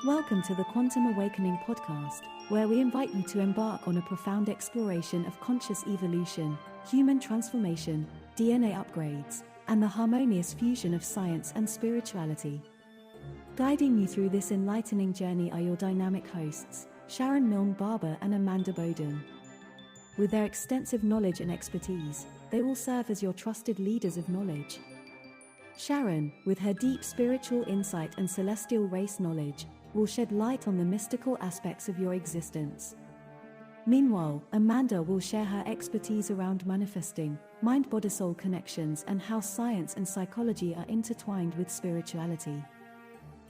Welcome to the Quantum Awakening podcast, where we invite you to embark on a profound exploration of conscious evolution, human transformation, DNA upgrades, and the harmonious fusion of science and spirituality. Guiding you through this enlightening journey are your dynamic hosts, Sharon Milne-Barber and Amanda Bowden. With their extensive knowledge and expertise, they will serve as your trusted leaders of knowledge. Sharon, with her deep spiritual insight and celestial race knowledge, will shed light on the mystical aspects of your existence. Meanwhile, Amanda will share her expertise around manifesting, mind-body-soul connections, and how science and psychology are intertwined with spirituality.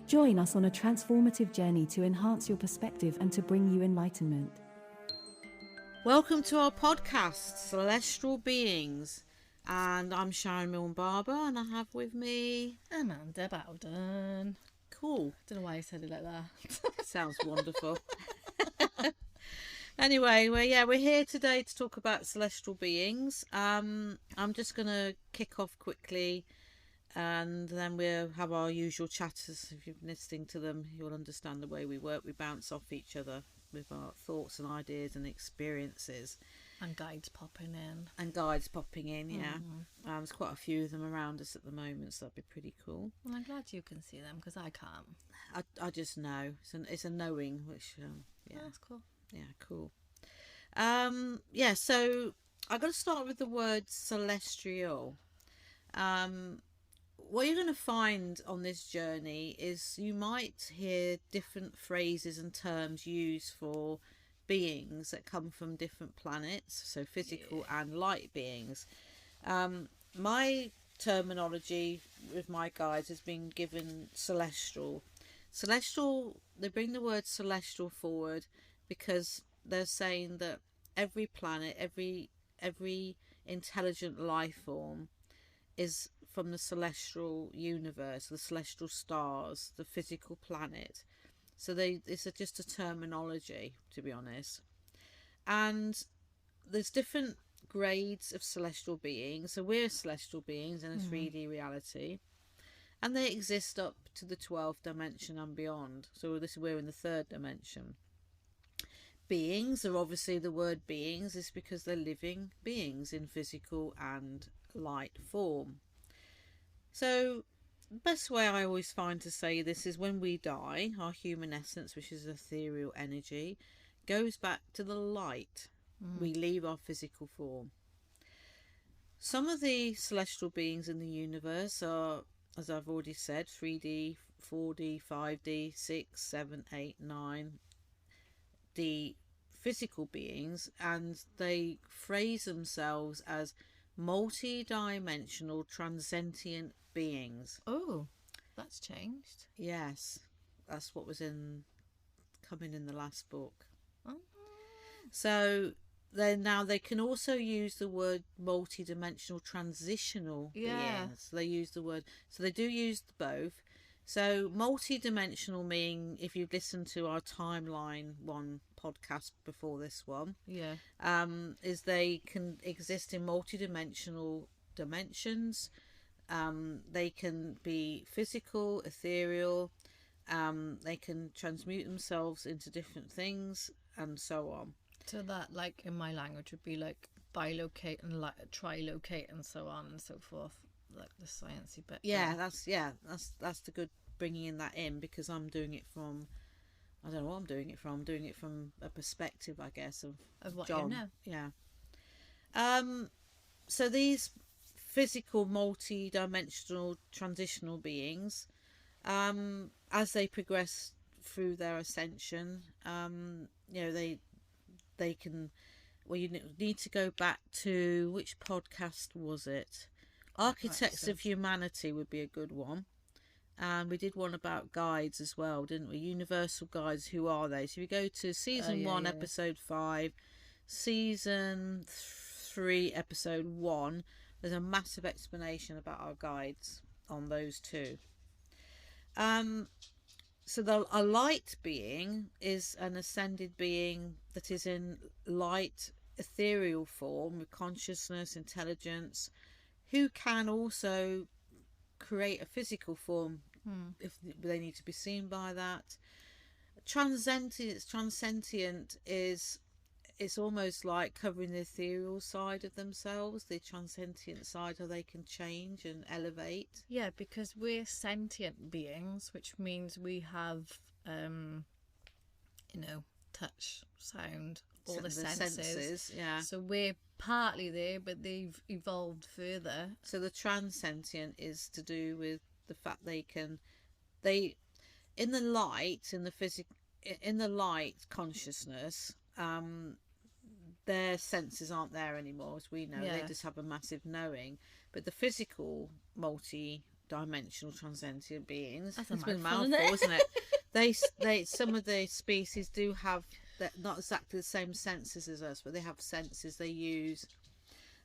Join us on a transformative journey to enhance your perspective and to bring you enlightenment. Welcome to our podcast, Celestial Beings. And I'm Sharon Milne-Barber, and I have with me Amanda Bowden. Cool. Don't know why I said it like that. Sounds wonderful. Anyway, we're here today to talk about celestial beings. I'm just going to kick off quickly, and then we'll have our usual chatters. If you've been listening to them, you'll understand the way we work. We bounce off each other with our thoughts and ideas and experiences. And guides popping in. Yeah. There's quite a few of them around us at the moment, so that'd be pretty cool. Well, I'm glad you can see them, because I can't. I just know. It's a knowing, which, yeah. Oh, that's cool. Yeah, cool. So I've got to start with the word celestial. What you're going to find on this journey is you might hear different phrases and terms used for beings that come from different planets, so physical and light beings. My terminology with my guides has been given celestial. They bring the word celestial forward because they're saying that every planet, every intelligent life form is from the celestial universe, the celestial stars, the physical planet. So it's just a terminology, to be honest. And there's different grades of celestial beings. So we're celestial beings in a 3D reality. And they exist up to the 12th dimension and beyond. So we're in the 3rd dimension. Beings are obviously, the word beings is because they're living beings in physical and light form. So the best way I always find to say this is when we die, our human essence, which is ethereal energy, goes back to the light. We leave our physical form. Some of the celestial beings in the universe are, as I've already said, 3D, 4D, 5D, 6, 7, 8, 9D physical beings, and they phrase themselves as multi-dimensional transcendent beings. Oh, that's changed. Yes, that's what was coming in the last book. Oh. So they can also use the word multi-dimensional transitional beings. They use the word, so they do use both. So multi-dimensional meaning, if you've listened to our timeline one podcast before this one, is they can exist in multi-dimensional dimensions. They can be physical, ethereal, they can transmute themselves into different things, and so on. So that, like in my language, would be like bilocate and trilocate and so on and so forth, like the sciencey bit. That's the good bringing that in, because I'm doing it from, I don't know what I'm doing it from. I'm doing it from a perspective, I guess, of what John. you know. Yeah. So these physical multi-dimensional transitional beings, as they progress through their ascension, they can, well, you need to go back to, which podcast was it? Architects of Humanity would be a good one. And we did one about guides as well, didn't we? Universal guides, who are they? So we go to season 1, episode 5, season 3, episode 1. There's a massive explanation about our guides on those two. So a light being is an ascended being that is in light, ethereal form with consciousness, intelligence, who can also create a physical form if they need to be seen by that. Transcendent is, it's almost like covering the ethereal side of themselves, the transcendent side, how they can change and elevate. Yeah, because we're sentient beings, which means we have, touch, sound, all the senses. Yeah. So we're partly there, but they've evolved further. So the transcendent is to do with the fact in the light, in the light consciousness, their senses aren't there anymore, as we know. Yeah. They just have a massive knowing. But the physical, multi-dimensional transcendent beings, That's it's a been a mouthful, mouthful, isn't it? They some of the species do have not exactly the same senses as us, but they have senses they use.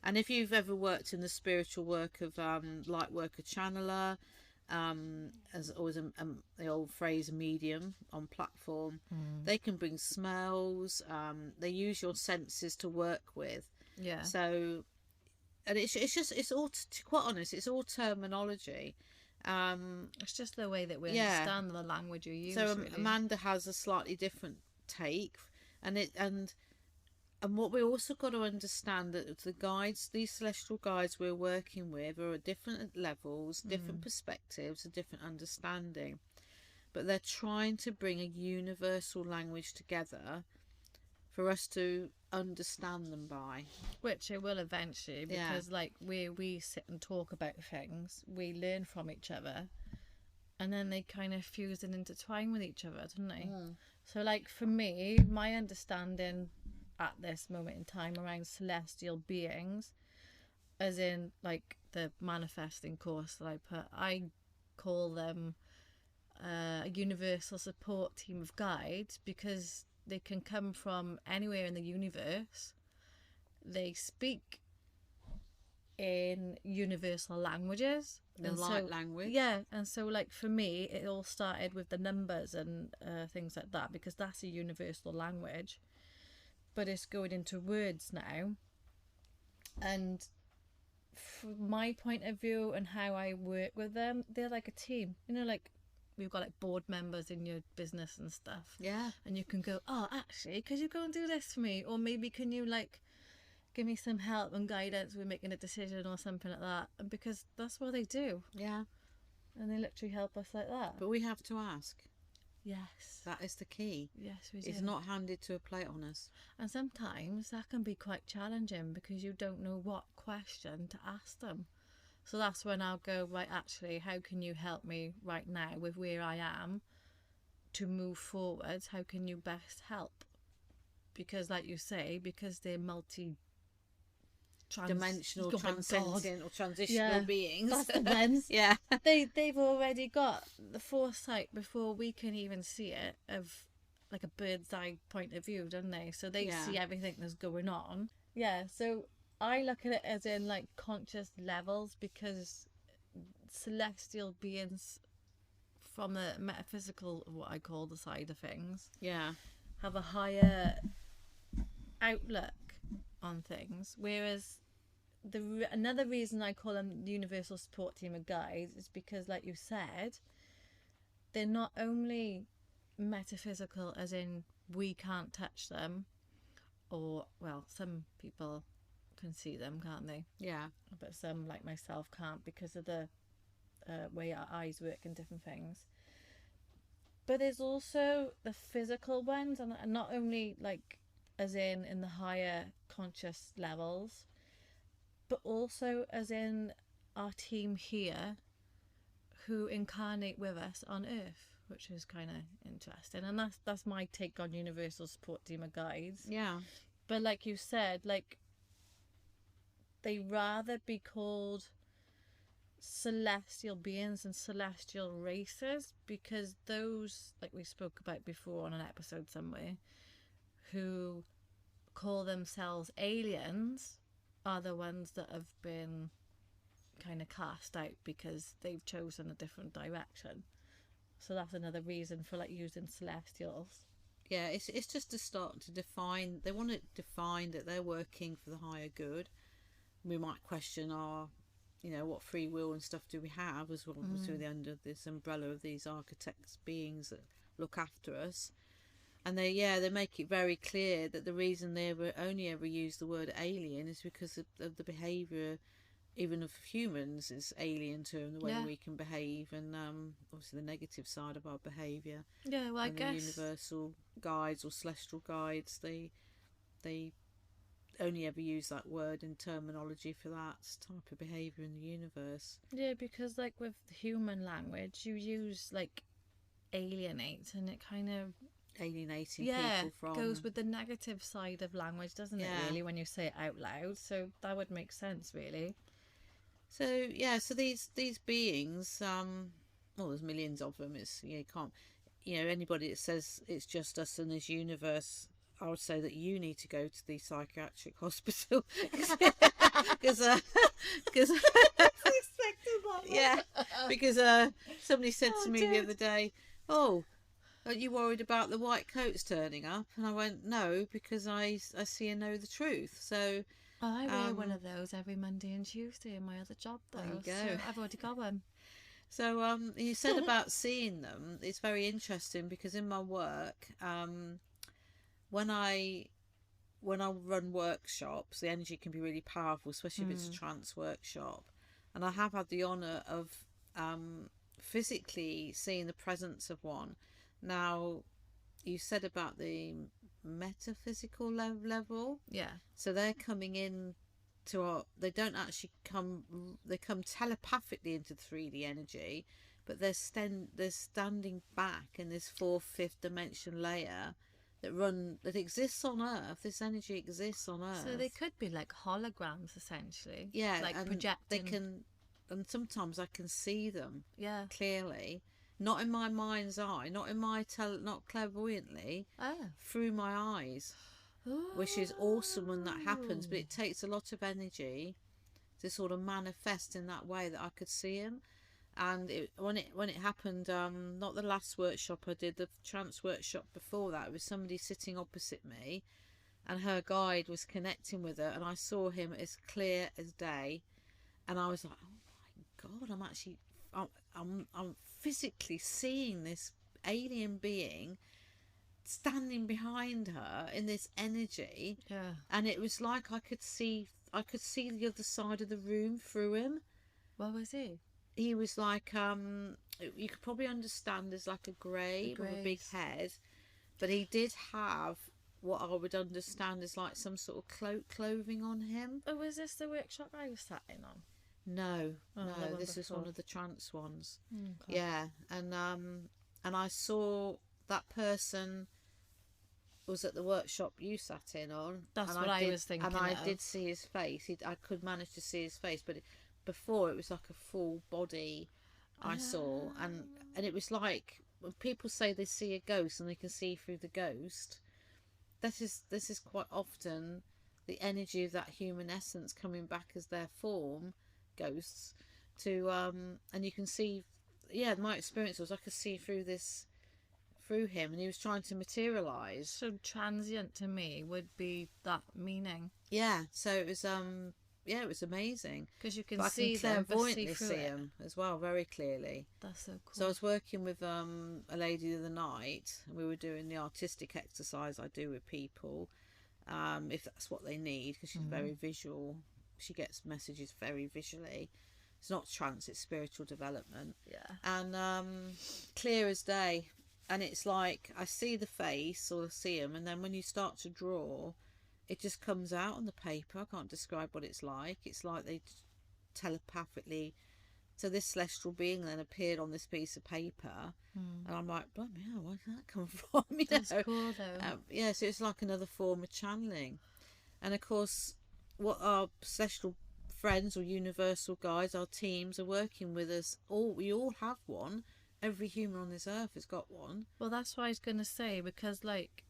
And if you've ever worked in the spiritual work of light worker channeler, as always the old phrase medium on platform, they can bring smells, they use your senses to work with. Yeah. So, and it's all, to be quite honest, it's all terminology. It's just the way that we understand the language you use. So really. Amanda has a slightly different take, and what we also got to understand that the guides, these celestial guides we're working with, are at different levels, different perspectives, a different understanding. But they're trying to bring a universal language together for us to understand them by. Which it will eventually, because like we sit and talk about things, we learn from each other, and then they kind of fuse and intertwine with each other, don't they? So like for me, my understanding at this moment in time around celestial beings, as in like the manifesting course that I put, I call them a universal support team of guides, because they can come from anywhere in the universe. They speak in universal languages, The light language. Yeah, and so like for me, it all started with the numbers and things like that, because that's a universal language. But it's going into words now. And from my point of view and how I work with them, they're like a team. Like we've got like board members in your business and stuff. Yeah. And you can go, oh, actually, could you go and do this for me? Or maybe can you like give me some help and guidance with making a decision or something like that? And because that's what they do. Yeah. And they literally help us like that. But we have to ask. Yes. That is the key. Yes, we do. It's not handed to a plate on us. And sometimes that can be quite challenging, because you don't know what question to ask them. So that's when I'll go, right, actually, how can you help me right now with where I am to move forward? How can you best help? Because like you say, because they're dimensional, transcendent, or transitional beings. That's the ones. Yeah. They've already got the foresight before we can even see it, of like a bird's eye point of view, don't they? So they see everything that's going on. Yeah, so I look at it as in like conscious levels, because celestial beings from the metaphysical, what I call the side of things, have a higher outlook on things, whereas another reason I call them the universal support team of guides is because, like you said, they're not only metaphysical as in we can't touch them, or well, some people can see them, can't they? Yeah. But some, like myself, can't because of the way our eyes work and different things. But there's also the physical ones, and not only like as in the higher conscious levels, but also as in our team here who incarnate with us on Earth, which is kind of interesting. And that's my take on universal support team of guides. Yeah. But like you said, like they rather be called celestial beings and celestial races, because those, like we spoke about before on an episode somewhere, who call themselves aliens are the ones that have been kind of cast out because they've chosen a different direction. So that's another reason for like using celestials. Yeah, it's just to start to define. They want to define that they're working for the higher good. We might question our what free will and stuff do we have as well, obviously under this umbrella of these architects beings that look after us. And they make it very clear that the reason they only ever use the word alien is because of the behaviour, even of humans, is alien to them, the way we can behave, and obviously the negative side of our behaviour. Yeah, well, I guess the universal guides or celestial guides, they only ever use that word in terminology for that type of behaviour in the universe. Yeah, because like with human language, you use like alienate, and it kind of alienating people from goes with the negative side of language, doesn't it, really, when you say it out loud? So that would make sense, really. So these beings, well, there's millions of them. It's you can't, anybody that says it's just us in this universe, I would say that you need to go to the psychiatric hospital because somebody said to me the other day, "Oh, aren't you worried about the white coats turning up?" And I went, "No, because I see and know the truth." So I wear one of those every Monday and Tuesday in my other job, though. There you go. So I've already got one. So you said about seeing them. It's very interesting because in my work, when I run workshops, the energy can be really powerful, especially if it's a trance workshop. And I have had the honour of physically seeing the presence of one. Now, you said about the metaphysical level. Yeah. So they're coming in to our... They don't actually come... They come telepathically into the 3D energy, but they're standing back in this fourth, fifth dimension layer that exists on Earth. This energy exists on Earth. So they could be like holograms, essentially. Yeah, like and projecting. They can, and sometimes I can see them. Yeah, clearly, not in my mind's eye, not in my not clairvoyantly, through my eyes, which is awesome when that happens. But it takes a lot of energy to sort of manifest in that way that I could see him. And when it happened, not the last workshop I did, the trance workshop before that, it was somebody sitting opposite me, and her guide was connecting with her, and I saw him as clear as day, and I was like, oh my God, I'm physically seeing this alien being standing behind her in this energy, and it was like I could see the other side of the room through him. What was he? He was like, you could probably understand as like a grey with a big head, but he did have what I would understand as like some sort of clothing on him. Oh, was this the workshop I was sat in on? No, this is one of the trance ones. Okay. Yeah, and I saw that person was at the workshop you sat in on. That's what I was thinking. And I did see his face. I could manage to see his face, but before it was like a full body I saw, and it was like when people say they see a ghost and they can see through the ghost. This is quite often the energy of that human essence coming back as their form, ghosts, to and you can see. Yeah, my experience was I could see through him, and he was trying to materialise. So transient to me would be that meaning. Yeah, so it was it was amazing because you can but see them, clairvoyantly see him as well very clearly. That's so cool. So I was working with a lady the other night, and we were doing the artistic exercise I do with people, if that's what they need, because she's very visual. She gets messages very visually. It's not trance, it's spiritual development. Yeah. And clear as day, and it's like I see the face or see him, and then when you start to draw, it just comes out on the paper. I can't describe what it's like. It's like they telepathically... So this celestial being then appeared on this piece of paper, and I'm like, blimey, where did that come from? That's cool, though. Yeah, so it's like another form of channeling. And of course, what our celestial friends or universal guides, our teams, are working with us. We all have one. Every human on this earth has got one. Well, that's what I was going to say, because like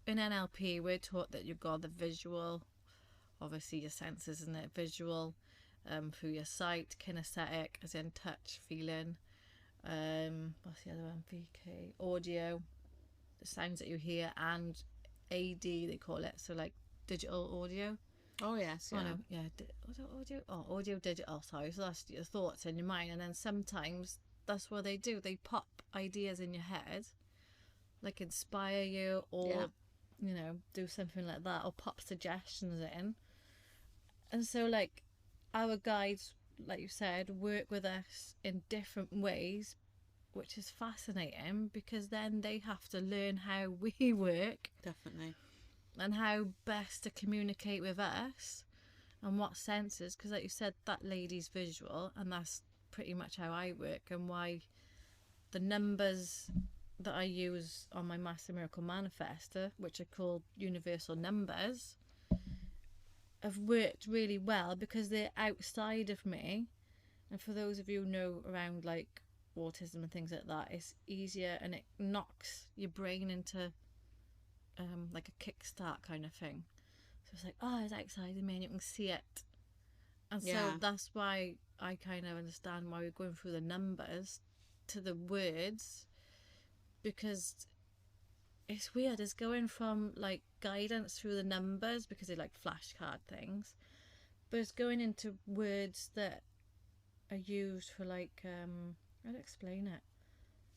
in NLP, we're taught that you've got the visual, obviously your senses, isn't it? Visual, through your sight, kinesthetic, as in touch, feeling. What's the other one? VK, audio, the sounds that you hear, and AD they call it. So like digital audio. Oh yes, yeah. Oh, no, yeah. Audio, digital. Sorry, so that's your thoughts in your mind, and then sometimes that's what they do. They pop ideas in your head, like inspire you, or do something like that, or pop suggestions in. And so, like, our guides, like you said, work with us in different ways, which is fascinating because then they have to learn how we work. Definitely. And how best to communicate with us and what senses, because like you said, that lady's visual, and that's pretty much how I work, and why the numbers that I use on my Master Miracle Manifester, which are called universal numbers, have worked really well because they're outside of me. And for those of you who know around like autism and things like that, it's easier, and it knocks your brain into like a kickstart kind of thing. So it's like, oh, it's outside of me and you can see it. And so that's why I kind of understand why we're going through the numbers to the words, because it's weird. It's going from like guidance through the numbers because they're like flashcard things, but it's going into words that are used for like I'll explain it.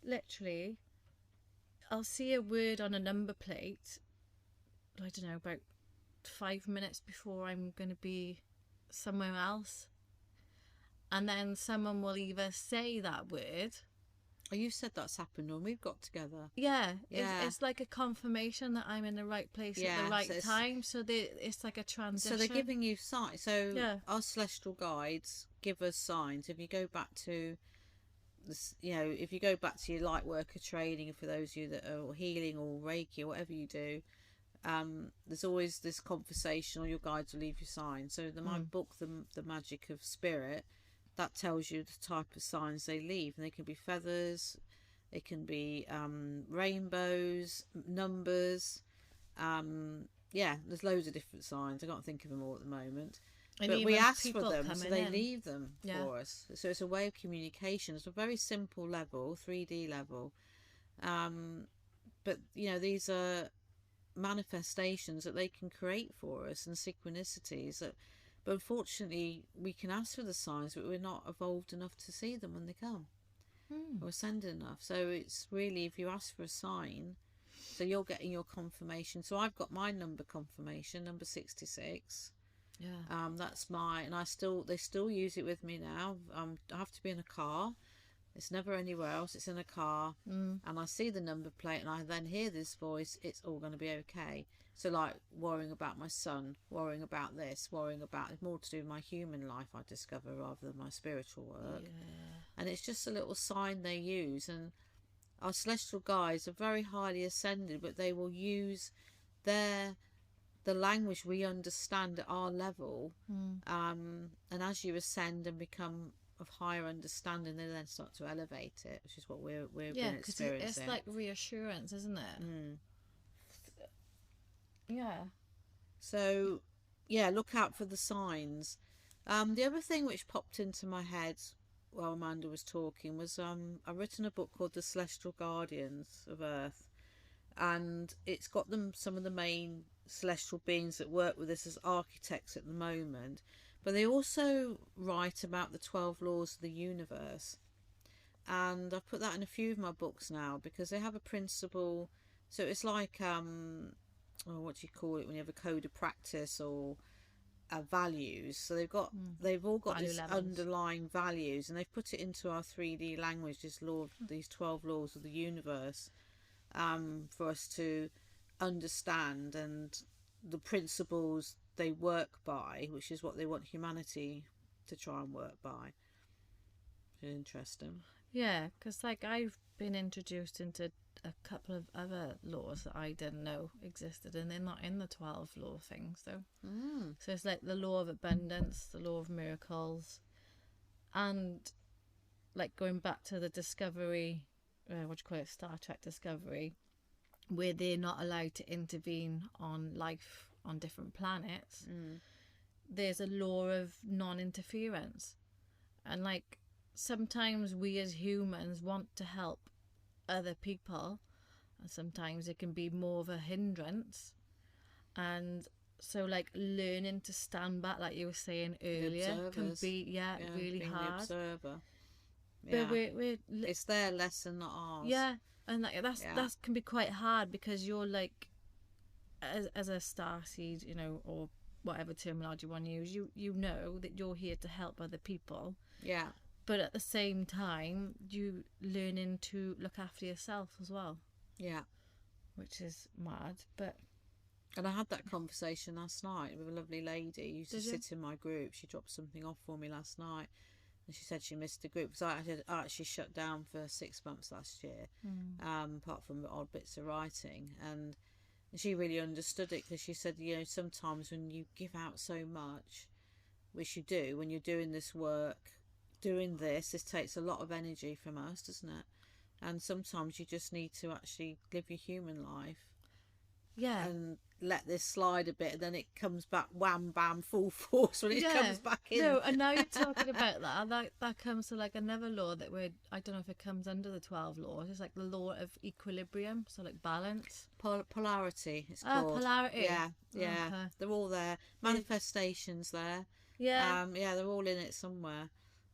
Literally, I'll see a word on a number plate, I don't know, about 5 minutes before I'm going to be somewhere else. And then someone will either say that word. Oh, you said that's happened when we've got together. Yeah. It's like a confirmation that I'm in the right place at the right time. So it's like a transition. So they're giving you signs. So our celestial guides give us signs. If you go back to this, if you go back to your light worker training, for those of you that are healing or Reiki or whatever you do, there's always this conversation, or your guides will leave you signs. So my book, the Magic of Spirit, that tells you the type of signs they leave, and they can be feathers, it can be rainbows, numbers, there's loads of different signs. I can't think of them all at the moment, but we ask for them, so they leave them for us. So it's a way of communication. It's a very simple level, 3D level, but these are manifestations that they can create for us, and synchronicities that, but unfortunately we can ask for the signs, but we're not evolved enough to see them when they come, or ascended enough. So it's really, if you ask for a sign, so you're getting your confirmation. So I've got my number confirmation, number 66. That's and they still use it with me now. I have to be in a car. It's never anywhere else. It's in a car, and I see the number plate, and I then hear this voice. It's all going to be okay. So, like, worrying about my son, worrying about this, worrying about, it's more to do with my human life, I discover, rather than my spiritual work. And it's just a little sign they use. And our celestial guides are very highly ascended, but they will use the language we understand at our level. And as you ascend and become of higher understanding, they then start to elevate it, which is what we're experiencing. It's like reassurance, isn't it? So look out for the signs. The other thing which popped into my head while Amanda was talking was I've written a book called The Celestial Guardians of Earth, and it's got some of the main celestial beings that work with us as architects at the moment. But they also write about the 12 laws of the universe. And I've put that in a few of my books now, because they have a principle. So it's like, what do you call it when you have a code of practice, or values. So they've all got this underlying values, and they've put it into our 3D language, these 12 laws of the universe, for us to understand, and the principles they work by, which is what they want humanity to try and work by. Interesting. Yeah, because like I've been introduced into a couple of other laws that I didn't know existed, and they're not in the 12 law things though. So it's like the law of abundance, the law of miracles, and like going back to the Discovery, Star Trek Discovery, where they're not allowed to intervene on life on different planets. There's a law of non-interference, and like sometimes we as humans want to help other people, and sometimes it can be more of a hindrance. And So like learning to stand back, like you were saying earlier, can be really being hard. The observer. But we're it's their lesson, not ours. Yeah, and that can be quite hard, because you're like, as a starseed, you know, or whatever terminology you want to use, you know that you're here to help other people. Yeah. But at the same time, you learning to look after yourself as well. Yeah. Which is mad, but. And I had that conversation last night with a lovely lady who used to sit in my group. She dropped something off for me last night, and she said she missed the group because I had actually shut down for 6 months last year, apart from the odd bits of writing. And she really understood it, because she said, you know, sometimes when you give out so much, which you do when you're doing this work, this takes a lot of energy from us, doesn't it? And sometimes you just need to actually live your human life. Yeah. And let this slide a bit, and then it comes back wham bam full force when it comes back in. No, and now you're talking about that comes to like another law that I don't know if it comes under the 12 laws. It's like the law of equilibrium, so like balance. Polarity, it's called. Polarity. Yeah. Okay. They're all there. Manifestations there. Yeah. They're all in it somewhere.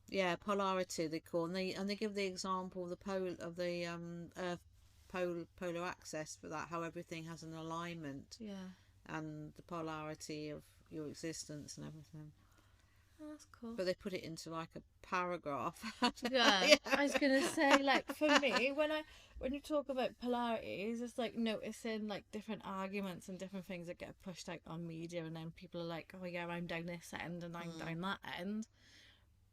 Yeah, polarity they call, and they give the example of the Earth polar axis for that, how everything has an alignment, and the polarity of your existence and everything. Oh, that's cool. But they put it into like a paragraph. Yeah. I was gonna say, like, for me, when you talk about polarities, it's like noticing like different arguments and different things that get pushed out on media, and then people are like, oh yeah, I'm down this end and I'm down that end.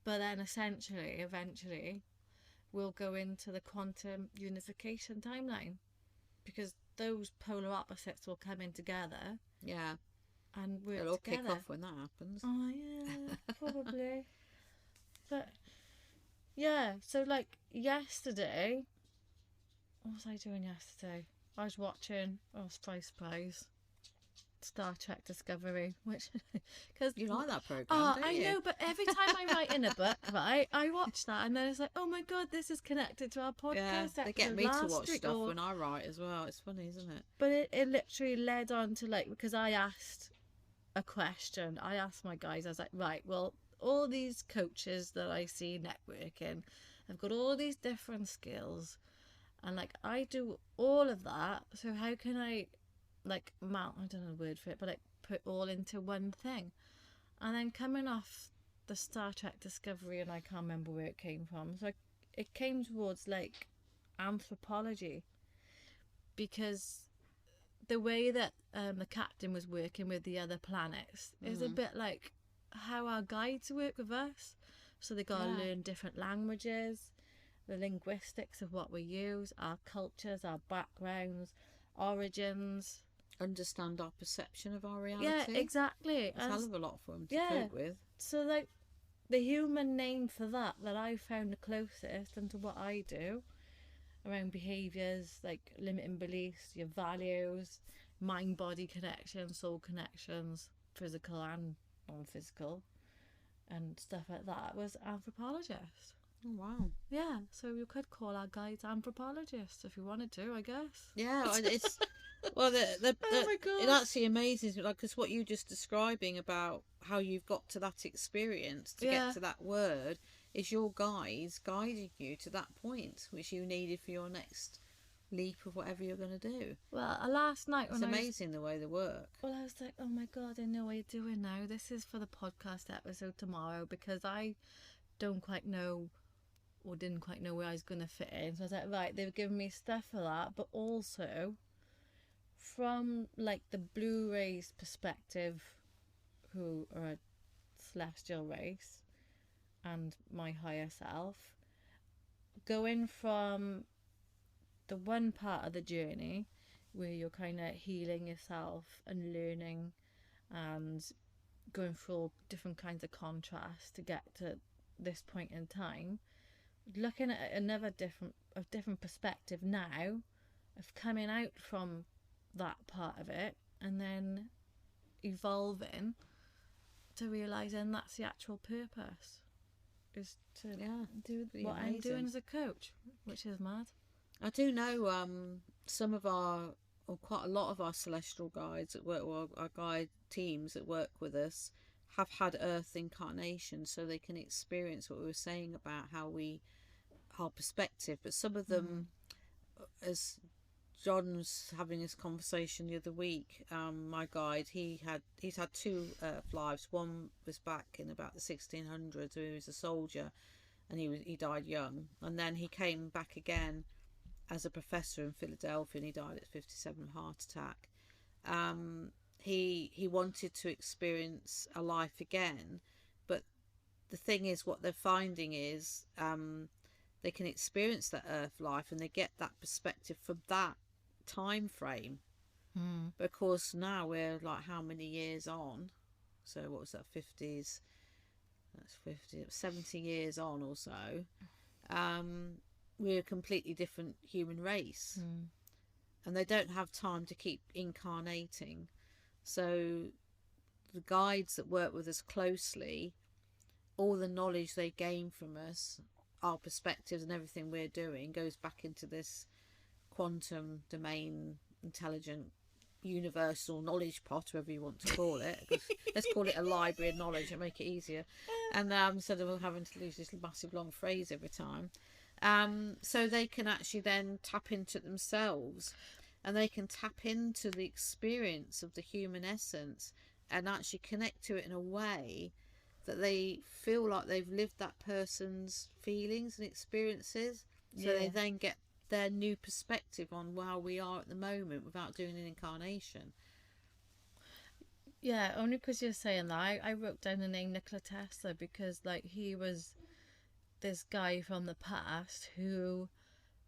But then eventually we'll go into the quantum unification timeline, because those polar opposites will come in together. Yeah. And work It'll all together. kick off when that happens. Oh yeah, probably. But yeah, so like yesterday, what was I doing yesterday? I was watching, surprise, Star Trek Discovery, which, because you like that program, don't you? I know, but every time I'm writing a book, right, I watch that, and then it's like, oh my god, this is connected to our podcast. Yeah, they get me to watch stuff when I write as well. It's funny, isn't it? But it literally led on to, like, because I asked a question. I asked my guys, I was like, right, well, all these coaches that I see networking have got all these different skills, and like I do all of that, so how can I like I don't know the word for it, but like put all into one thing? And then coming off the Star Trek Discovery, and I can't remember where it came from, so it came towards like anthropology, because the way that the captain was working with the other planets is a bit like how our guides work with us. So they got to learn different languages, the linguistics of what we use, our cultures, our backgrounds, origins. Understand our perception of our reality. Yeah, exactly. It's a hell of a lot for them to cope with. So like the human name for that I found the closest into what I do around behaviours, like limiting beliefs, your values, mind-body connections, soul connections, physical and non-physical, and stuff like that, was anthropologist. Oh wow. Yeah, so you could call our guides anthropologists if you wanted to, I guess. Yeah, it's well, oh my god, it actually amazes me, like, because what you just describing about how you've got to that experience to get to that word is your guides guiding you to that point which you needed for your next leap of whatever you're going to do. Well, last night it's amazing the way they work. Well, I was like, oh my god, I know what you're doing now. This is for the podcast episode tomorrow, because I don't quite know, or didn't quite know where I was going to fit in. So I was like, right, they've given me stuff for that, but also from like the blue race perspective, who are a celestial race, and my higher self, going from the one part of the journey where you're kind of healing yourself and learning and going through all different kinds of contrast to get to this point in time, looking at another different perspective now of coming out from that part of it and then evolving to realising that's the actual purpose, is to do what I'm doing as a coach, which is mad. I do know some of our or quite a lot of our celestial guides that work, or our guide teams that work with us, have had Earth incarnations, so they can experience what we were saying about our perspective. But some of them, as John was having this conversation the other week, my guide, he's had two Earth lives. One was back in about the 1600s, where he was a soldier, and he died young, and then he came back again as a professor in Philadelphia, and he died at 57 heart attack. He wanted to experience a life again, but the thing is, what they're finding is they can experience that Earth life, and they get that perspective from that time frame. But of course now we're like how many years on? So what was that, 50s? That's 50, 70 years on or so. We're a completely different human race, and they don't have time to keep incarnating. So the guides that work with us closely, all the knowledge they gain from us, our perspectives and everything we're doing, goes back into this quantum domain, intelligent, universal knowledge pot, whatever you want to call it. Let's call it a library of knowledge and make it easier. And instead of having to use this massive long phrase every time. So they can actually then tap into themselves, and they can tap into the experience of the human essence and actually connect to it in a way that they feel like they've lived that person's feelings and experiences. So they then get their new perspective on how we are at the moment without doing an incarnation. Yeah, only because you're saying that, I wrote down the name Nikola Tesla, because like he was this guy from the past who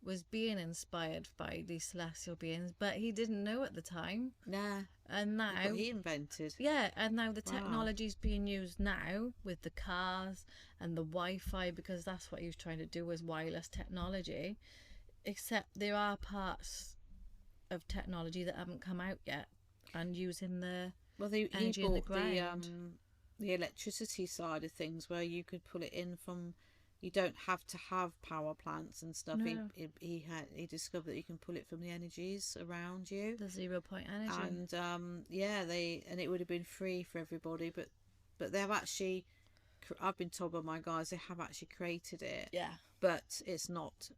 was being inspired by these celestial beings, but he didn't know at the time. Nah. And now what he invented. Yeah, and now the technology's being used now with the cars and the Wi-Fi, because that's what he was trying to do, was wireless technology. Except there are parts of technology that haven't come out yet, and using the energy in the ground. The electricity side of things, where you could pull it in from, you don't have to have power plants and stuff. No. He discovered that you can pull it from the energies around you, The 0 point energy. And it would have been free for everybody, but they've actually, I've been told by my guys, they have actually created it. Yeah, but it's not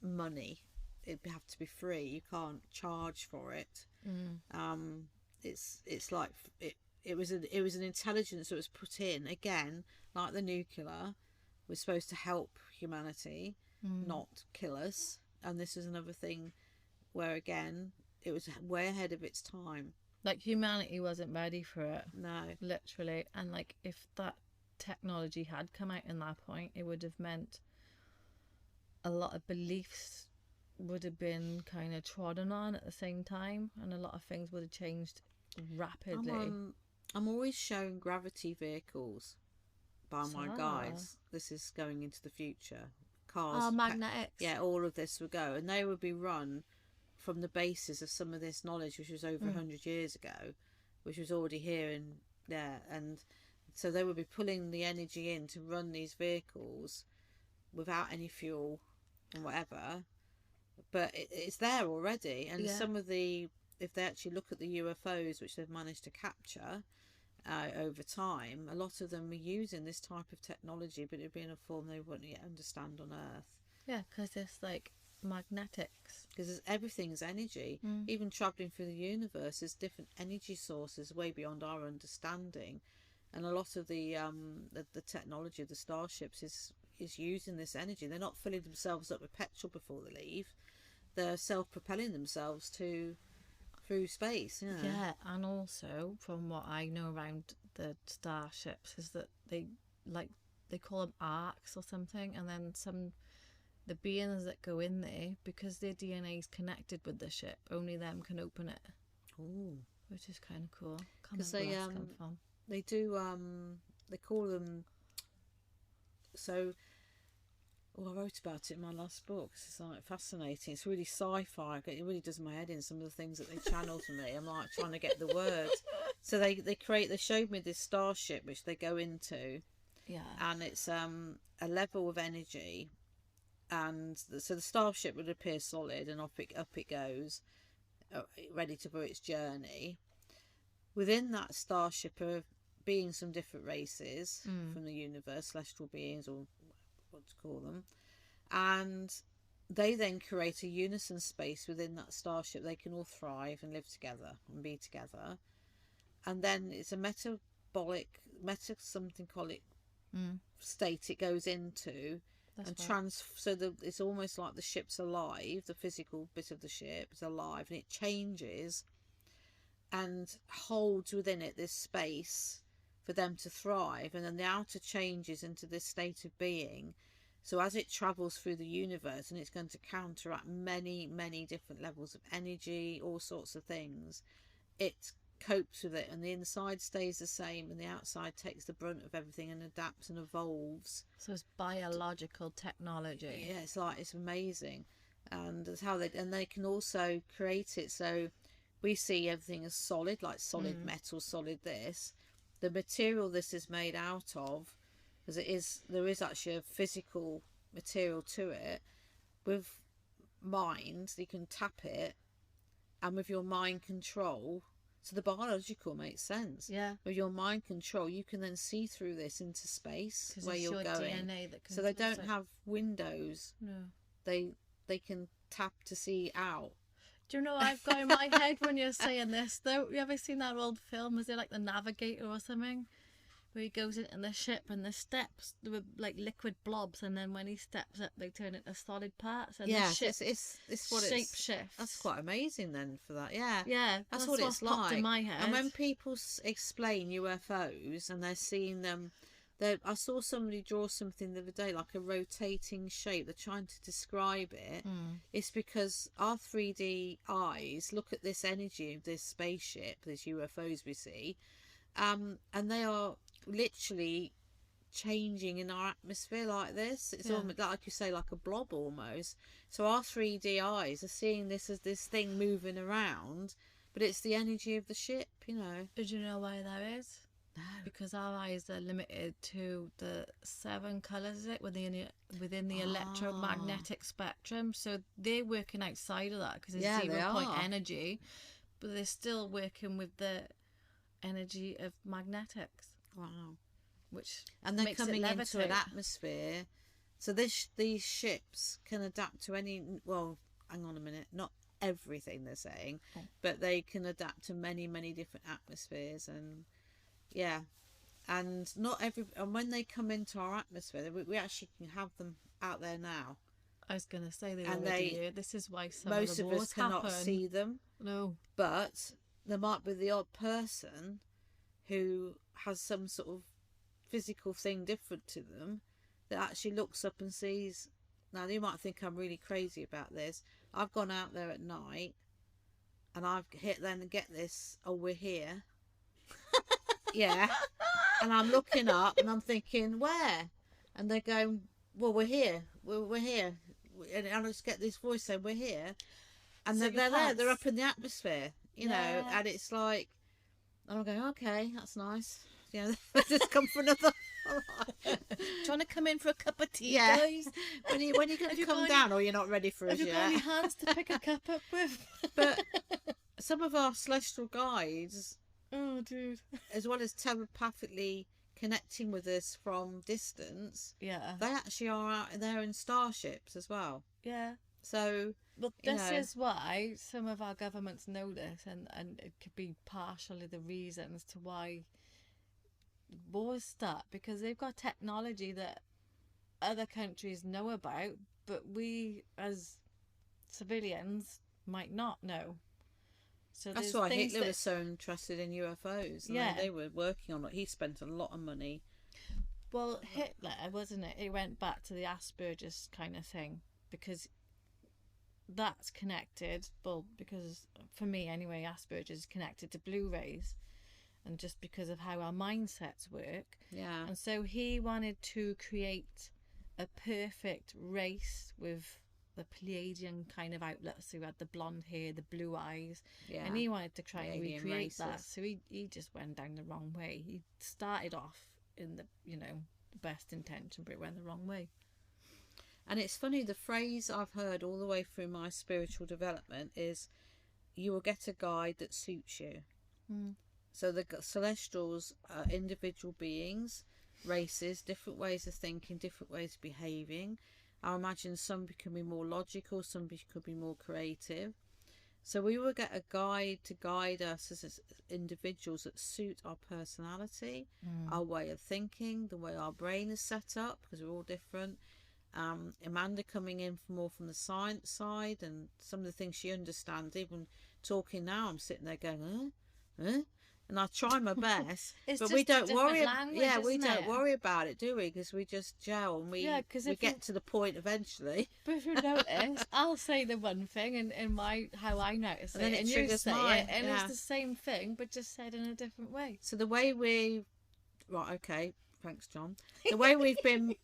money. It'd have to be free. You can't charge for it. It's like it was an intelligence that was put in, again, like the nuclear was supposed to help humanity, not kill us. And this is another thing where, again, it was way ahead of its time. Like humanity wasn't ready for it. No, literally. And like if that technology had come out in that point, it would have meant a lot of beliefs would have been kind of trodden on at the same time, and a lot of things would have changed rapidly. I'm always shown gravity vehicles by my guides. This is going into the future. Cars, magnetics. All of this would go, and they would be run from the basis of some of this knowledge, which was over 100 years ago, which was already here and there. And so they would be pulling the energy in to run these vehicles without any fuel and whatever, but it's there already. And some of the, if they actually look at the UFOs which they've managed to capture over time, a lot of them are using this type of technology, but it'd be in a form they wouldn't yet understand on Earth. Yeah, because it's like magnetics, because everything's energy. Even traveling through the universe, there's different energy sources way beyond our understanding, and a lot of the technology of the starships is using this energy. They're not filling themselves up with petrol before they leave. They're self-propelling themselves through space. Yeah, and also from what I know around the starships is that they call them arcs or something, and then the beings that go in there, because their DNA is connected with the ship, only them can open it. Ooh, which is kind of cool. Because they do they call them. So, I wrote about it in my last book. It's like fascinating. It's really sci-fi. It really does my head in, some of the things that they channel to me. I'm like trying to get the words. So they showed me this starship which they go into. Yeah. And it's a level of energy, and so the starship would appear solid, and up it goes. ready to for its journey. Within that starship are beings from different races from the universe, celestial beings, or what to call them, and they then create a unison space within that starship. They can all thrive and live together and be together, and then it's a something colic state it goes into. That's and so it's almost like the ship's alive, the physical bit of the ship is alive, and it changes and holds within it this space for them to thrive, and then the outer changes into this state of being. So as it travels through the universe, and it's going to counteract many different levels of energy, all sorts of things, it copes with it, and the inside stays the same and the outside takes the brunt of everything and adapts and evolves. So it's biological technology. Yeah, it's amazing. And that's how they can also create it so we see everything as solid, like solid metal, solid this. The material this is made out of, because there is actually a physical material to it. With mind, you can tap it, and with your mind control, so the biological makes sense. Yeah. With your mind control, you can then see through this into space where you're your going. DNA that so they don't have windows. No. They can tap to see out. Do you know what I've got in my head when you're saying this? Though, you ever seen that old film? Is it like The Navigator or something? Where he goes into the ship and the steps, they were like liquid blobs, and then when he steps up, they turn into solid parts. And yeah, the ship it's what shape it's. shifts. That's quite amazing then for that. Yeah, yeah, that's what it's popped like. in my head. And when people explain UFOs and they're seeing them, I saw somebody draw something the other day like a rotating shape. They're trying to describe it. It's because our 3D eyes look at this energy of this spaceship, these UFOs we see, and they are literally changing in our atmosphere like this. It's almost like you say, like a blob almost. So our 3D eyes are seeing this as this thing moving around, but it's the energy of the ship, you know. Did you know why that is? No. Because our eyes are limited to the 7 colours, is it, within the electromagnetic spectrum. So they're working outside of that because it's 0 point energy, but they're still working with the energy of magnetics. Wow. And they're coming into an atmosphere. So these ships can adapt to any. Well, hang on a minute. Not everything they're saying, but they can adapt to many different atmospheres, and and not every. And when they come into our atmosphere, we actually can have them out there now. I was going to say they already do. This is why most of us cannot see them. No, but there might be the odd person who has some sort of physical thing different to them that actually looks up and sees. Now you might think I'm really crazy about this. I've gone out there at night and I've get this, oh, we're here. Yeah. And I'm looking up and I'm thinking, where? And they're going, well, we're here. We're here. And I just get this voice saying, we're here. And so they're there. They're up in the atmosphere, you know, and it's like, and I'm going, okay, that's nice. You know, just come for another. Trying to come in for a cup of tea, yeah. guys. When are you going to come down, or you're not ready for us yet? Have you got any hands to pick a cup up with? But some of our celestial guides, oh, dude, as well as telepathically connecting with us from distance, they actually are out there in starships as well. Yeah. So, but this is why some of our governments know this, and it could be partially the reasons to why wars start, because they've got technology that other countries know about, but we as civilians might not know. So that's why Hitler was so interested in UFOs. And they were working on it. He spent a lot of money. Well, Hitler, wasn't it? It went back to the Asperger's kind of thing, because that's connected. Well, because for me anyway, Asperger's is connected to blue rays, and just because of how our mindsets work. Yeah. And so he wanted to create a perfect race with the Pleiadian kind of outlook. So he had the blonde hair, the blue eyes, and he wanted to try and recreate that. So he just went down the wrong way. He started off in the best intention, but it went the wrong way. And it's funny, the phrase I've heard all the way through my spiritual development is you will get a guide that suits you. So the celestials are individual beings, races, different ways of thinking, different ways of behaving. I imagine some can be more logical, some could be more creative. So we will get a guide to guide us as individuals that suit our personality, our way of thinking, the way our brain is set up, because we're all different. Amanda coming in from the science side, and some of the things she understands. Even talking now, I'm sitting there going, and I try my best, but we don't worry. We don't worry about it, do we? Because we just gel and we get to the point eventually. But if you notice, I'll say the one thing and how I notice and it, then and you say it, and it's the same thing, but just said in a different way. So the way okay, thanks, John. The way we've been.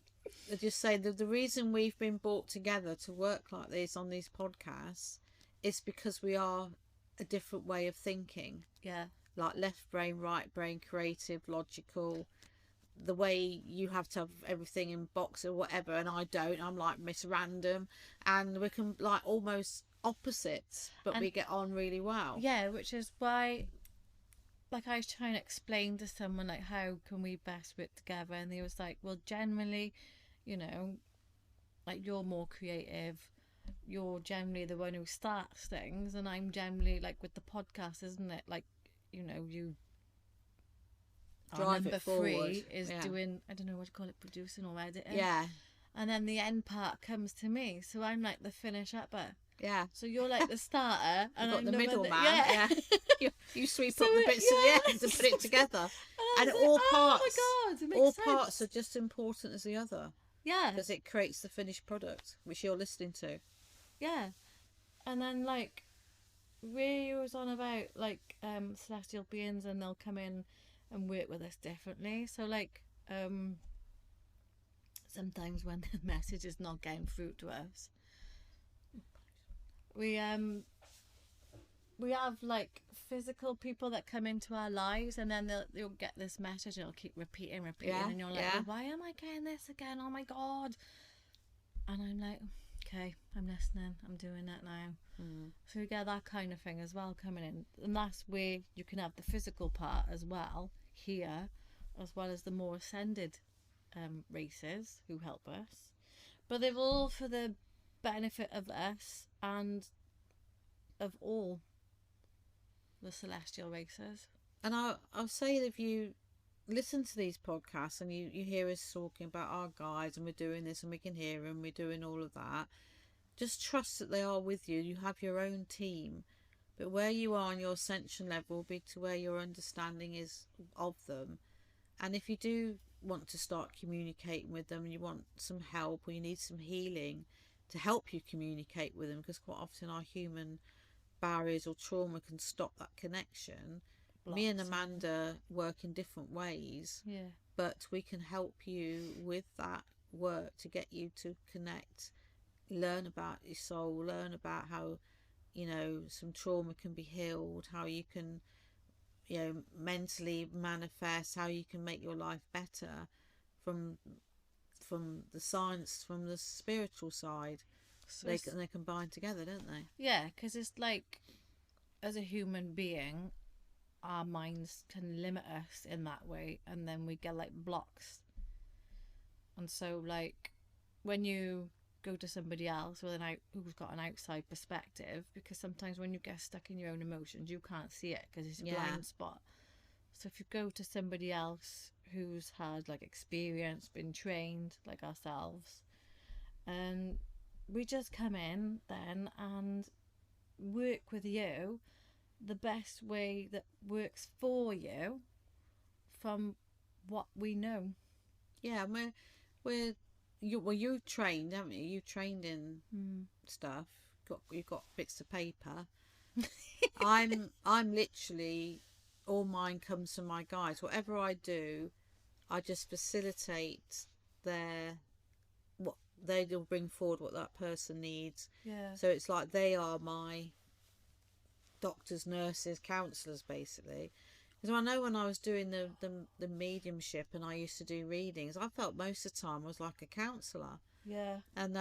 I just say that the reason we've been brought together to work like this on these podcasts is because we are a different way of thinking. Yeah. Like left brain, right brain, creative, logical. The way you have to have everything in box or whatever, and I don't. I'm like Miss Random, and we can like almost opposites, but we get on really well. Yeah, which is why, like, I was trying to explain to someone like how can we best work together, and they was like, well, generally, you know, like you're more creative, you're generally the one who starts things, and I'm generally like with the podcast, isn't it? Like, you know, you drive number it forward. 3 is doing, I don't know what you call it, producing or editing. Yeah. And then the end part comes to me, so I'm like the finish upper. Yeah. So you're like the starter, and I've got I'm the middleman. Yeah. you sweep up the bits at the end and put it together. And all parts. Oh my God, it makes all sense. parts are just as important as the other. Yeah. Because it creates the finished product, which you're listening to. Yeah. And then like we was on about like celestial beings, and they'll come in and work with us differently. So like sometimes when the message is not getting through to us, we have like physical people that come into our lives, and then they'll get this message and it'll keep repeating, and you're like, well, why am I getting this again? Oh my God. And I'm like, okay, I'm listening, I'm doing it now. So we get that kind of thing as well coming in, and that's where you can have the physical part as well here, as well as the more ascended races who help us, but they're all for the benefit of us and of all the celestial races. And I'll say that if you listen to these podcasts and you hear us talking about our guides and we're doing this and we can hear them, we're doing all of that, just trust that they are with you. You have your own team, but where you are on your ascension level will be to where your understanding is of them. And if you do want to start communicating with them and you want some help or you need some healing to help you communicate with them, because quite often our human barriers or trauma can stop that connection. Me and Amanda work in different ways, but we can help you with that work to get you to connect, learn about your soul, learn about how, you know, some trauma can be healed, how you can, you know, mentally manifest, how you can make your life better from the science, from the spiritual side. So they combine together, don't they? Yeah, because it's like, as a human being, our minds can limit us in that way, and then we get like blocks. And so like when you go to somebody else who's got an outside perspective, because sometimes when you get stuck in your own emotions you can't see it because it's a blind spot. So if you go to somebody else who's had like experience, been trained like ourselves, and we just come in then and work with you the best way that works for you from what we know. Yeah, you've trained, haven't you? You've trained in stuff. You've got bits of paper. I'm literally, all mine comes from my guides. Whatever I do, I just facilitate what they'll bring forward, what that person needs. Yeah. So it's like they are my doctors, nurses, counsellors, basically. Because I know when I was doing the mediumship and I used to do readings, I felt most of the time I was like a counsellor. Yeah. And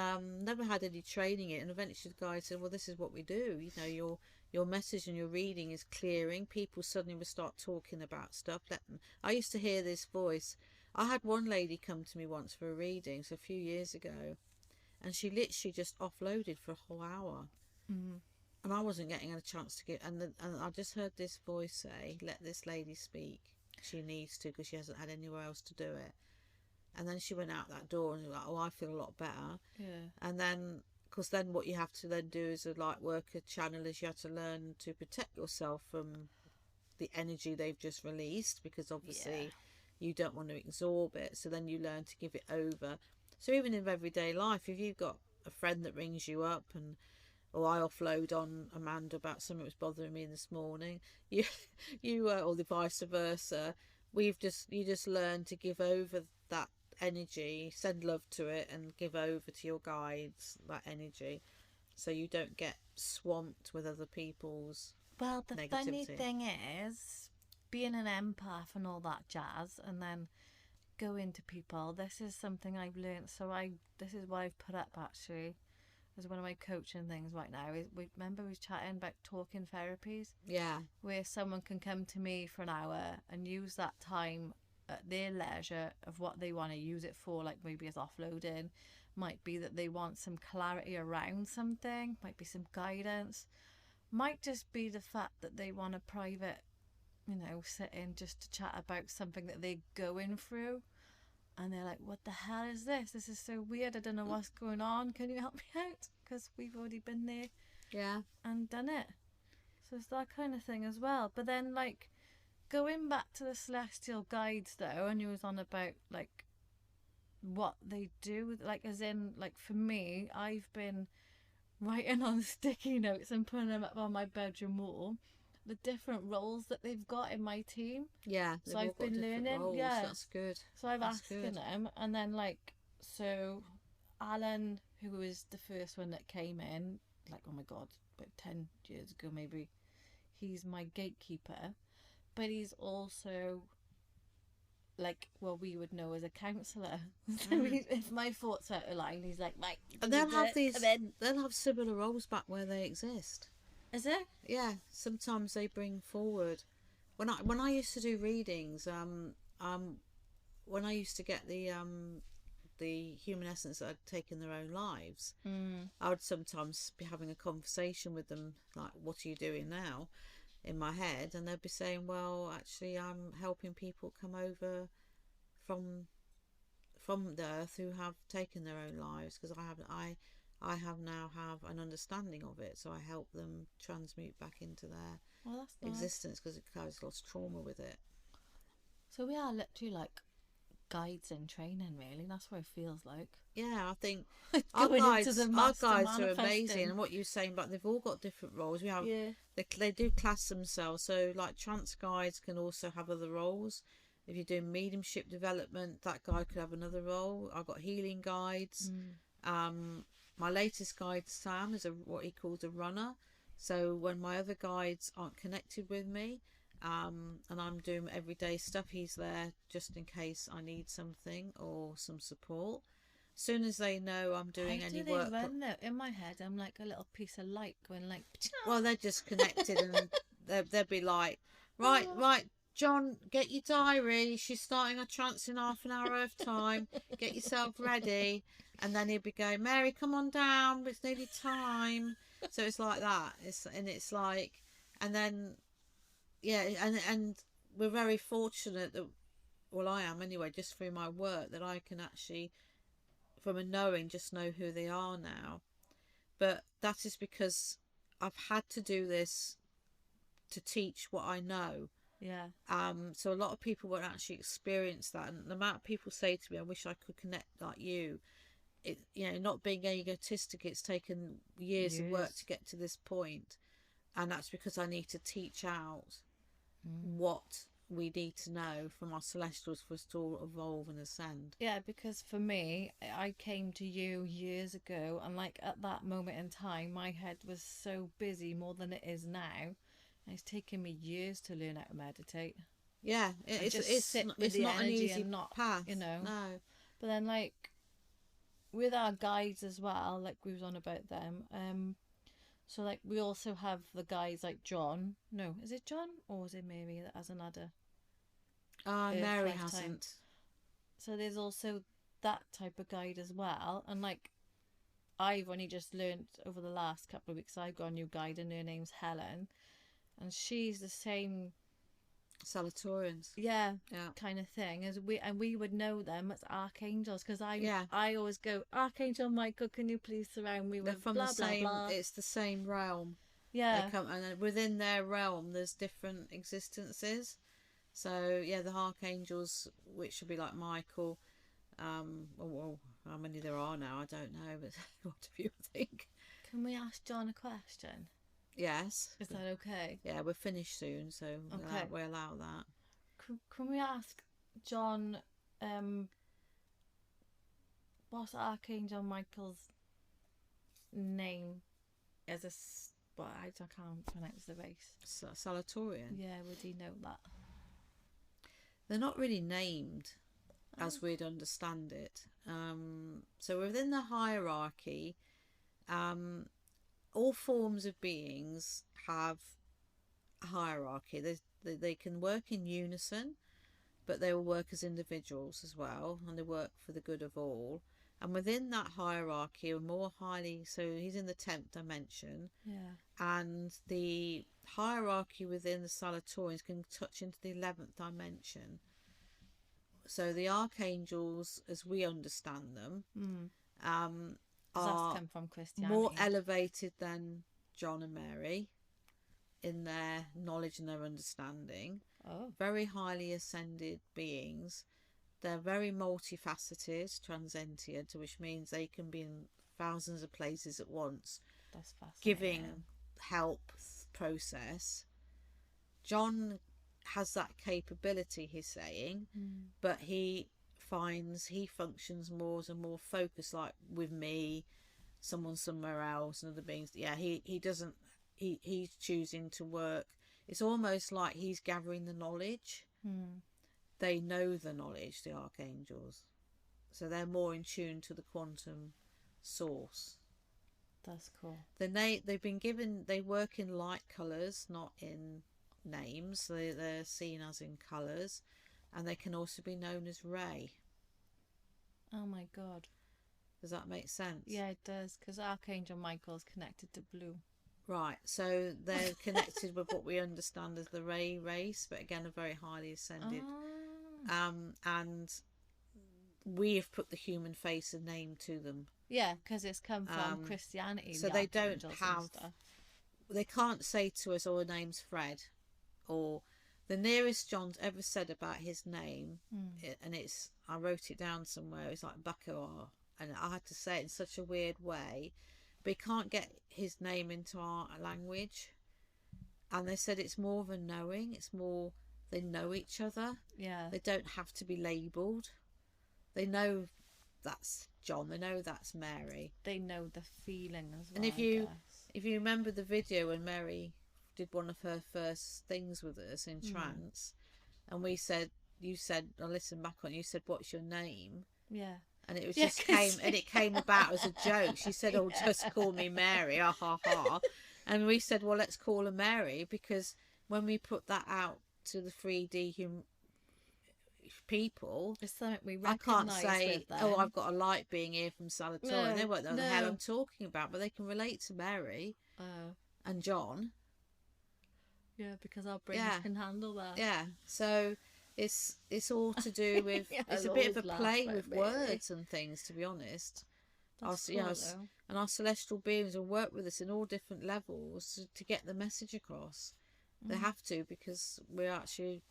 never had any training it. And eventually the guy said, well, this is what we do. You know, your message and your reading is clearing. People suddenly will start talking about stuff. I used to hear this voice. I had one lady come to me once for a reading, so a few years ago, and she literally just offloaded for a whole hour. And I wasn't getting a chance to get, and I just heard this voice say, let this lady speak. She needs to, because she hasn't had anywhere else to do it. And then she went out that door and was like, oh, I feel a lot better. Yeah. And then, because then what you have to then do as a light worker channel is you have to learn to protect yourself from the energy they've just released, because obviously you don't want to absorb it. So then you learn to give it over. So even in everyday life, if you've got a friend that rings you up or I offload on Amanda about something that was bothering me this morning, you or the vice versa, you just learn to give over that energy, send love to it, and give over to your guides that energy, so you don't get swamped with other people's negativity. Funny thing is, being an empath and all that jazz, and then going to people, this is something I've learned. So this is what I've put up actually as one of my coaching things right now. We was chatting about talking therapies, where someone can come to me for an hour and use that time at their leisure of what they want to use it for, like maybe as offloading, might be that they want some clarity around something, might be some guidance, might just be the fact that they want a private, sit in just to chat about something that they're going through, and they're like, what the hell is this? This is so weird, I don't know what's going on, can you help me out? Because we've already been there and done it. So it's that kind of thing as well. But then, like, going back to the celestial guides though, and you was on about like what they do, like as in, like for me, I've been writing on sticky notes and putting them up on my bedroom wall, the different roles that they've got in my team. So I've been learning roles. That's good. So I've asked them, and then like, so Alan, who was the first one that came in, like, oh my god, about 10 years ago maybe, he's my gatekeeper. But he's also like what we would know as a counsellor. So if my thoughts out of line, he's like, Mike. And they'll have similar roles back where they exist. Is it? Yeah. Sometimes they bring forward. When I used to do readings, when I used to get the human essence that had taken their own lives, I would sometimes be having a conversation with them, like, what are you doing now? In my head, and they'd be saying, well, actually I'm helping people come over from the earth who have taken their own lives, because I have now an understanding of it, so I help them transmute back into their existence, because it carries lots of trauma with it. So we are literally like guides in training, really. That's what it feels like. Yeah, I think our guides are amazing, and what you're saying, but they've all got different roles. We have they do class themselves, so like trance guides can also have other roles. If you're doing mediumship development, that guide could have another role. I've got healing guides. My latest guide, Sam, is what he calls a runner. So when my other guides aren't connected with me, and I'm doing everyday stuff, he's there just in case I need something or some support. As soon as they know I'm doing any work. How do they run though? In my head, I'm like a little piece of light going like. Well, they're just connected, and they'll be like, right, John, get your diary. She's starting a trance in half an hour of time. Get yourself ready. And then he'll be going, Mary, come on down. It's nearly time. So it's like that. It's like, and then, and we're very fortunate that, well, I am anyway, just through my work, that I can actually, from a knowing, just know who they are now. But that is because I've had to do this to teach what I know. So a lot of people won't actually experience that, and the amount of people say to me, I wish I could connect like you. It, not being egotistic, it's taken years of work to get to this point, and that's because I need to teach out what we need to know from our celestials for us to evolve and ascend. Yeah, because for me, I came to you years ago, and like at that moment in time, my head was so busy more than it is now. And it's taken me years to learn how to meditate. Yeah, it's not an easy path. No. But then, like, with our guides as well, like we was on about them. So like we also have the guides like John. No, is it John or is it Mary that has another? Mary lifetime? hasn't. So there's also that type of guide as well, and like I've only just learned over the last couple of weeks. I've got a new guide, and her name's Helen, and she's the same Salatorians. yeah kind of thing as we would know them as archangels, because I always go, Archangel Michael, can you please surround me with They're from blah the blah same blah. It's the same realm. Yeah, They come, and within their realm there's different existences. So yeah, the archangels, which would be like Michael, well, how many there are now I don't know, but what do you think? can we ask John a question? Yes, Is that okay? yeah, we're finished soon, so Okay. we allow that. Can we ask John, what's Archangel Michael's name as a well, I can't pronounce the race. Salatorian. Yeah, would he know that? They're not really named as we'd understand it. So within the hierarchy, all forms of beings have a hierarchy. They can work in unison, but they will work as individuals as well, and they work for the good of all. And within that hierarchy, are more highly, so he's in the 10th dimension, and the hierarchy within the Salatorians can touch into the 11th dimension. So the archangels, as we understand them, are come from Christianity, more elevated than John and Mary in their knowledge and their understanding. Very highly ascended beings. They're very multifaceted, transcendent, which means they can be in thousands of places at once. That's fascinating. Giving help process. John has that capability, he's saying, but he functions more as a more focused, like with me, someone somewhere else, and other beings. Yeah, he doesn't. He's choosing to work. It's almost like he's gathering the knowledge. They know the knowledge, the archangels, so they're more in tune to the quantum source. That's cool. They've been given. They work in light colours, not in names. They're seen as in colours, and they can also be known as Ray. Oh my god. Does that make sense? Yeah, it does, because Archangel Michael is connected to blue. Right, so they're connected with what we understand as the Ray race, but again, a very highly ascended. And we have put the human face and name to them. Yeah, because it's come from Christianity. So they don't have. They can't say to us, "Oh, her name's Fred," or the nearest John's ever said about his name, and it's, I wrote it down somewhere. It's like Baccarat, and I had to say it in such a weird way. But he can't get his name into our language, and they said it's more of a knowing. It's more, they know each other. Yeah, they don't have to be labelled. They know that's John. They know that's Mary. They know the feeling as well. And if you remember the video when Mary did one of her first things with us in trance, and you said, I listened back on. You said, "What's your name?" Yeah. And it was just came about as a joke. She said, "Oh, just call me Mary." Ha ha ha. And we said, "Well, let's call her Mary," because when we put that out to the 3D people, it's something we I can't say, with them. "Oh, I've got a light being here from Salatorian." No, they won't know the hell I'm talking about, but they can relate to Mary and John. Yeah, because our brains can handle that. Yeah, so it's all to do with it's a bit of a play with words and things, to be honest. That's and our celestial beings will work with us in all different levels to get the message across. They have to, because we're actually,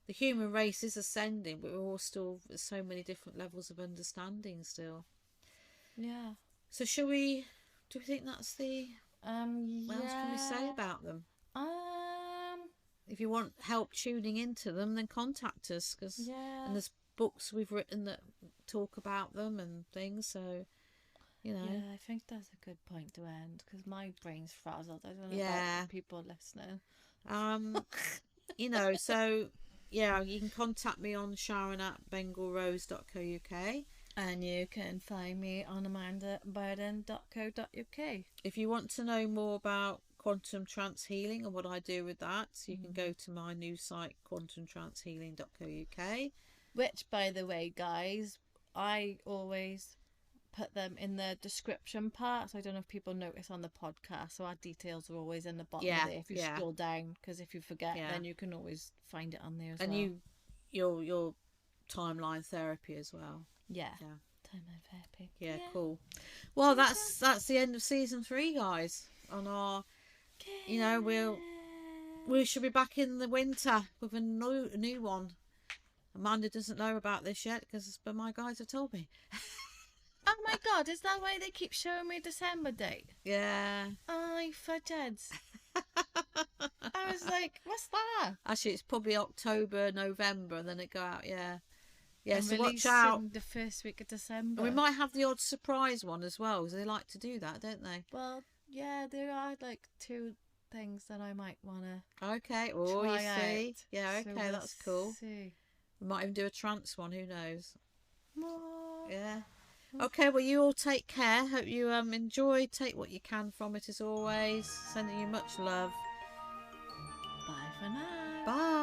the human race is ascending, but we're all still at so many different levels of understanding still. Yeah. So do we think that's the what else can we say about them? If you want help tuning into them, then contact us, and there's books we've written that talk about them and things, so you know. Yeah, I think that's a good point to end, because my brain's frazzled. I don't know about people listening. You know, so yeah, you can contact me on Sharon@bengalrose.co.uk. And you can find me on amandaandburden.co.uk. If you want to know more about quantum trance healing and what I do with that, you can go to my new site, quantumtrancehealing.co.uk. Which, by the way, guys, I always put them in the description part, so I don't know if people notice on the podcast, so our details are always in the bottom of there if you scroll down, because if you forget, then you can always find it on there as well. And your timeline therapy as well. Timeline therapy. Cool. Well, that's the end of season 3, guys. On our, we should be back in the winter with a new one. Amanda doesn't know about this yet but my guys have told me. Oh my god, is that why they keep showing me December date? Yeah. Oh, fudgeheads. I was like, what's that? Actually, it's probably October, November, and then it go out, Yeah, and so watch out. The first week of December. And we might have the odd surprise one as well, because they like to do that, don't they? Well, yeah, there are like 2 things that I might want to try you see. out. Yeah, okay, so that's cool. See. We might even do a trance one, who knows? More. Yeah. Okay, well, you all take care. Hope you enjoy. Take what you can from it, as always. Sending you much love. Bye for now. Bye.